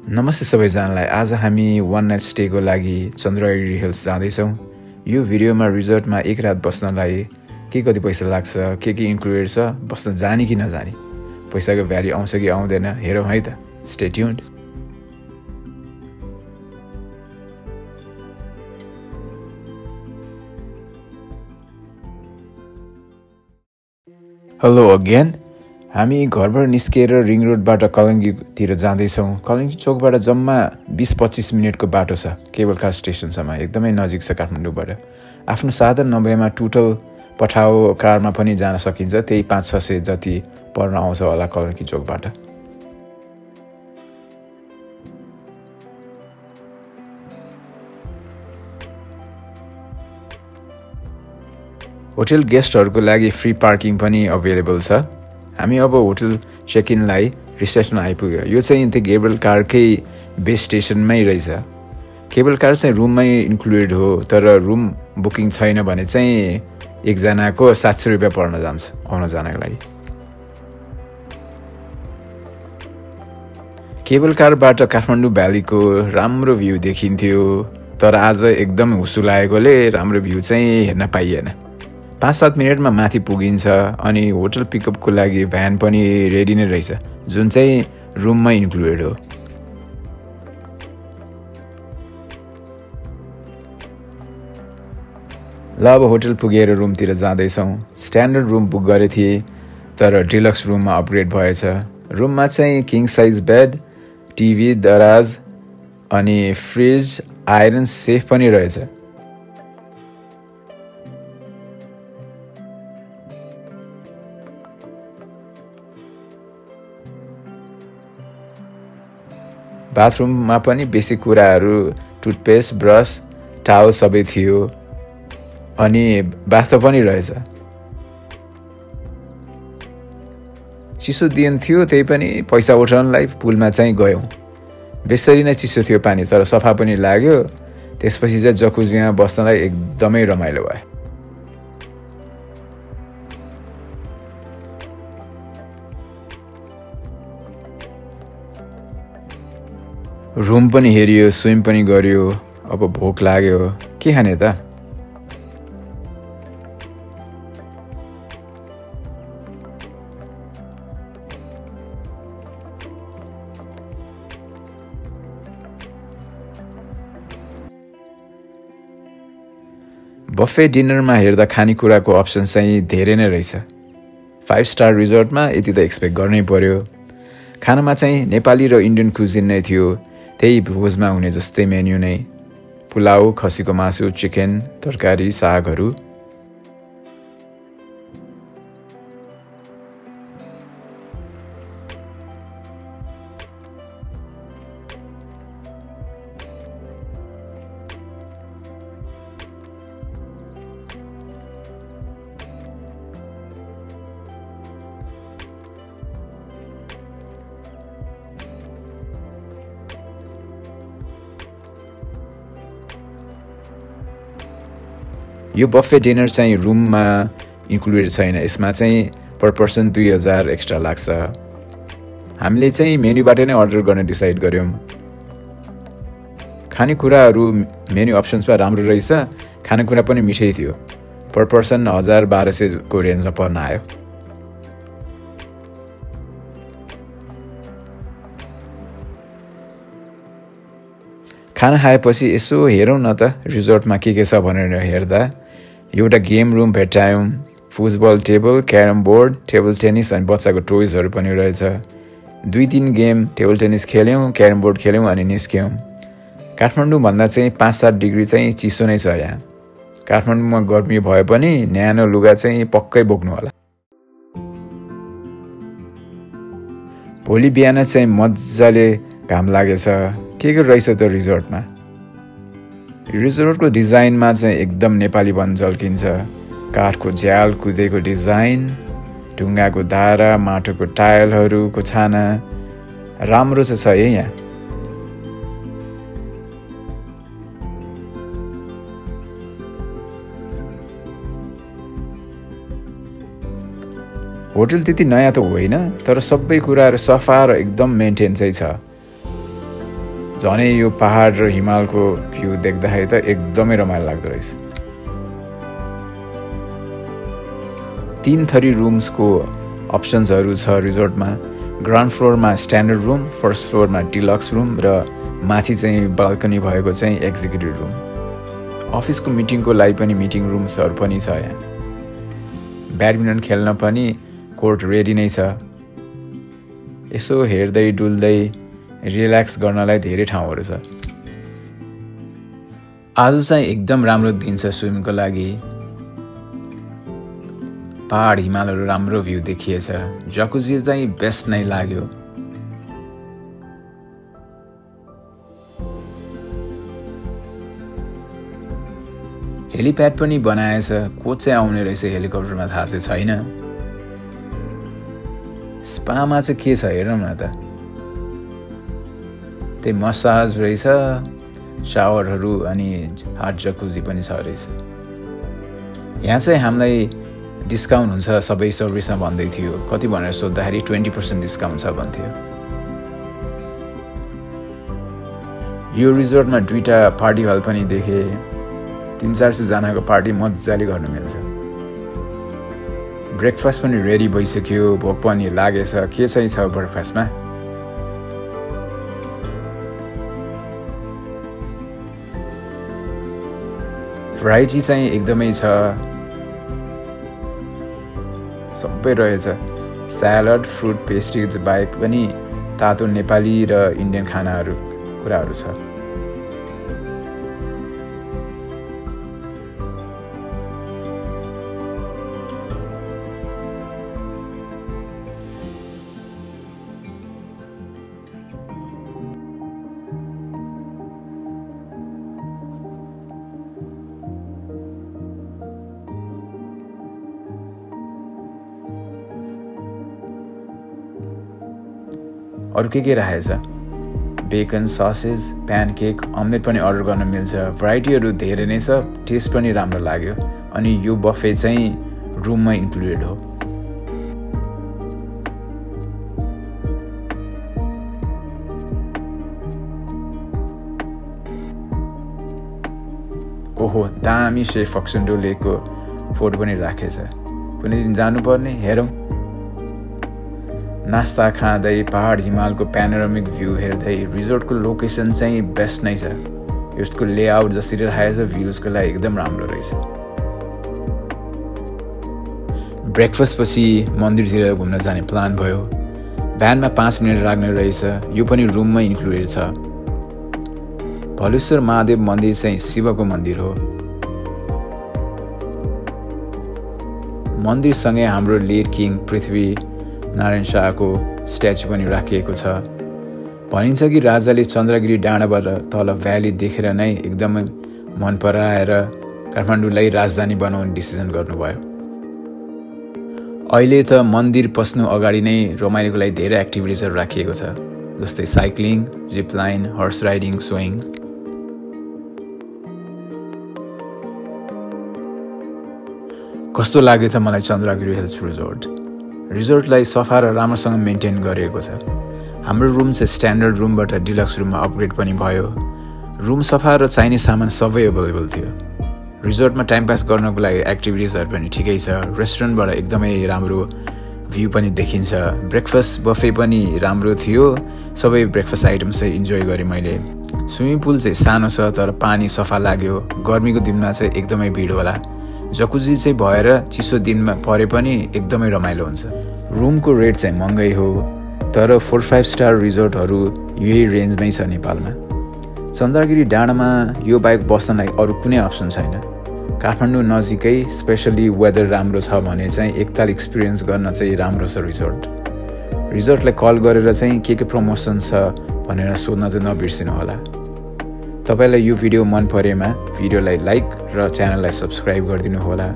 नमस्ते सबैजनालाई। आज हामी वान नाइट स्टेको लागि चन्द्रगिरी हिल्स जाँदैछौँ। यो भिडियोमा रिजोर्टमा एक रात बस्नलाई के कति पैसा लाग्छ, के इन्क्लुडेड छ, बस्न जाने कि नजाने, पैसाको भ्याल्यु आउँछ कि आउँदैन, हेरौँ है त। Stay tuned. Hello again. हामी घरबाट निस्केर रिङ रोडबाट कलङ्गीतिर जाँदैछौँ। कलङ्गी चोकबाट जम्मा 20-25 मिनटको बाटो छ केबल कार स्टेसनसम्म। एकदमै नजिक छ काठमाडौँबाट। आफ्नो साधन नभएमा टुटल पठाओ कारमा पनि जान सकिन्छ। त्यही 500-600 जति पर्न आउँछ होला कलङ्गी चोकबाट। होटल गेस्टहरूको लागि फ्री पार्किङ पनि अभाइलेबल छ। हामी अब होटल चेक इनलाई रिसेप्सन आइपुग्यो। यो चाहिँ त्यो केबल कारकै बेस स्टेसनमै रहेछ। केबल कार चाहिँ रुममै इन्क्लुडेड हो, तर रुम बुकिङ छैन भने चाहिँ एकजनाको 700 रुपियाँ पर्न जान्छ आउन जानको लागि। केबल कारबाट काठमाडौँ भ्यालीको राम्रो भ्यू देखिन्थ्यो, तर आज एकदम हुसु लागेकोले राम्रो भ्यू चाहिँ हेर्न पाइएन। 5-7 मिनटमा माथि पुगिन्छ अनि होटल पिकअपको लागि भ्यान पनि रेडी नै रहेछ, जुन चाहिँ रुममा इन्क्लुडेड हो। ल अब होटल पुगेर रुमतिर जाँदैछौँ। स्ट्यान्डर्ड रुम बुक गरेको थिएँ, तर डिलक्स रुममा अपग्रेड भएछ। रुममा चाहिँ किङ साइज बेड, टिभी, दराज अनि फ्रिज, आइरन सेफ पनि रहेछ। बाथरुममा पनि बेसिक कुराहरू, टुथपेस्ट, ब्रस, टावल सबै थियो अनि बाथटब पनि रहेछ। चिसो दिन थियो, त्यही पनि पैसा उठाउनलाई पुलमा चाहिँ गयौँ। बेसरी नै चिसो थियो पानी, तर सफा पनि लाग्यो। त्यसपछि चाहिँ जकुजीमा बस्नलाई एकदमै रमाइलो भयो। रुम पनि हेरियो, स्विम पनि गर्यो। अब भोक लाग्यो, के खाने त? बफे डिनरमा हेर्दा खानेकुराको अप्सन चाहिँ धेरै नै रहेछ। 5 स्टार रिजोर्टमा यति त एक्सपेक्ट गर्नै पर्यो। खानामा चाहिँ नेपाली र इन्डियन कुजिन नै थियो, त्यही भोजमा हुने जस्तै मेन्यु नै। पुलाउ, खसीको मासु, चिकन, तरकारी, सागहरू। यो बफे डिनर चाहिँ रुममा इन्क्लुडेड छैन। यसमा चाहिँ पर पर्सन 2000 एक्स्ट्रा लाग्छ। हामीले चाहिँ मेन्युबाट नै अर्डर गर्ने डिसाइड गऱ्यौँ। खानेकुराहरू मेन्यु अप्सन्समा राम्रो रहेछ। खानेकुरा पनि मिठै थियो। पर पर्सन 1000-1200 को रेन्जमा पर्न आयो। खाना खाएपछि यसो हेरौँ न त रिजोर्टमा के छ भनेर हेर्दा एउटा गेम रुम भेटायौँ। Football table, carrom board, table tennis अनि बच्चाको टोइजहरू पनि रहेछ। 2-3 गेम टेबल टेनिस खेल्यौँ, क्यारम बोर्ड खेल्यौँ अनि निस्क्यौँ। काठमाडौँभन्दा चाहिँ 5-7 डिग्री चाहिँ चिसो नै छ यहाँ। काठमाडौँमा गर्मी भए पनि न्यानो लुगा चाहिँ पक्कै बोक्नु होला। भोलि बिहान चाहिँ मजाले घाम लागेछ। के रहेछ त रिजोर्टमा? रिजोर्टको डिजाइनमा चाहिँ एकदम नेपालीपन झल्किन्छ। काठको झ्याल कुदेको डिजाइन, ढुङ्गाको धारा, माटोको टाइलहरूको छाना, राम्रो चाहिँ छ है यहाँ। होटल त्यति नयाँ त होइन, तर सबै कुराहरू सफा र एकदम मेन्टेन चाहिँ छ। झनै यो पहाड र हिमालको भ्यू देख्दाखेरि त एकदमै रमाइलो लाग्दो रहेछ। 3 थरी रुम्सको अप्सन्सहरू छ रिजोर्टमा। ग्राउन्ड फ्लोरमा स्ट्यान्डर्ड रुम, फर्स्ट फ्लोरमा डिलक्स रुम र माथि चाहिँ बाल्कनी भएको चाहिँ एक्जिक्युटिभ रुम। अफिसको मिटिङको लागि पनि मिटिङ रुम्सहरू पनि छ यहाँ। ब्याडमिन्टन खेल्न पनि कोर्ट रेडी नै छ। यसो हेर्दै डुल्दै रिल्याक्स गर्नलाई धेरै ठाउँहरू छ। आज चाहिँ एकदम राम्रो दिन छ स्विमिङको लागि। पहाड हिमालहरू राम्रो भ्यू देखिएछ। जकुजी चाहिँ बेस्ट नै लाग्यो। हेलिप्याड पनि बनाएछ। को चाहिँ आउने रहेछ हेलिकप्टरमा थाहा चाहिँ छैन। स्पामा चाहिँ के छ हेरौँ न त। त्यही मसाज रहेछ, सावरहरू अनि हाट जकुजी पनि छ रहेछ। यहाँ चाहिँ हामीलाई डिस्काउन्ट हुन्छ सबै सर्भिसमा भन्दै थियो। कति भनेर सोद्धाखेरि 20% डिस्काउन्ट छ भन्थ्यो। यो रिजोर्टमा 2टा पार्टी हल पनि देखे। 300-400 जनाको पार्टी मजाले गर्न मिल्छ। ब्रेकफास्ट पनि रेडी भइसक्यो। भोक पनि लागेछ। के चाहिँ छ ब्रेकफास्टमा? भ्याराइटी चाहिँ एकदमै छ। सबै रहेछ। स्यालड, फ्रुट, पेस्ट्रिज बाहेक पनि तातो नेपाली र इन्डियन कुराहरू छ। अरू के राखेछ? बेकन, ससेज, प्यानकेक, अमलेट पनि अर्डर गर्न मिल्छ। भ्याराइटीहरू धेरै नै छ। टेस्ट पनि राम्रो लाग्यो। अनि यो बफे चाहिँ रुममा इन्क्लुडेड हो। ओहो, दामी शेफ फक्सुन्डोलेको फोटो पनि राखेछ। कुनै दिन जानुपर्ने, हेरौँ। नास्ता खाँदै पहाड हिमालको प्यानोरामिक भ्यू हेर्दै रिजोर्टको लोकेसन चाहिँ बेस्ट नै छ। यसको लेआउट जसरी राखेको छ भ्यूजको लागि एकदम राम्रो रहेछ। ब्रेकफास्ट पछि मन्दिरतिर घुम्न जाने प्लान भयो। भ्यानमा 5 मिनट लाग्ने रहेछ। यो पनि रुममै इन्क्लुडेड छ। भलेश्वर महादेव मन्दिर चाहिँ शिवको मन्दिर हो। मन्दिरसँगै हाम्रो लेट किङ पृथ्वी नारायण शाहको स्ट्याचु पनि राखिएको छ। भनिन्छ कि राजाले चन्द्रगिरी डाँडाबाट तल भ्याली देखेर नै एकदमै मन पराएर काठमाडौँलाई राजधानी बनाउने डिसिजन गर्नुभयो। अहिले त मन्दिर पस्नु अगाडि नै रमाइलोको लागि धेरै एक्टिभिटिजहरू राखिएको छ, जस्तै cycling, zip line, horse riding, swing. कस्तो लाग्यो त मलाई चन्द्रगिरी हिल्स रिजोर्टलाई सफा र राम्रोसँग मेन्टेन गरिएको छ। हाम्रो रुम चाहिँ स्ट्यान्डर्ड रुमबाट डिलक्स रुममा अपग्रेड पनि भयो। रुम सफा र चाहिने सामान सबै अभाइलेबल थियो। रिजोर्टमा टाइम पास गर्नको लागि एक्टिभिटिजहरू पनि ठिकै छ। रेस्टुरेन्टबाट एकदमै राम्रो भ्यू पनि देखिन्छ। ब्रेकफास्ट बफे पनि राम्रो थियो। सबै ब्रेकफास्ट आइटम चाहिँ इन्जोय गरेँ मैले। स्विमिङ पुल चाहिँ सानो छ तर पानी सफा लाग्यो। गर्मीको दिनमा चाहिँ एकदमै भिड होला। जकुजी चाहिँ भएर चिसो दिनमा परे पनि एकदमै रमाइलो हुन्छ। रुमको रेट चाहिँ महँगै हो तर 4-5 स्टार रिजोर्टहरू यही रेन्जमै छ नेपालमा। चन्द्रगिरी डाँडामा यो बाहेक बस्नलाई अरू कुनै अप्सन छैन। काठमाडौँ नजिकै स्पेसली वेदर राम्रो छ भने चाहिँ एकताल एक्सपिरियन्स गर्न चाहिँ राम्रो छ रिजोर्टलाई कल गरेर चाहिँ के प्रमोसन छ भनेर सोध्न चाहिँ नबिर्सिनु होला। तपाईलाई यो भिडियो मन परेमा भिडियोलाई लाइक र च्यानललाई सब्स्क्राइब गरिदिनु होला।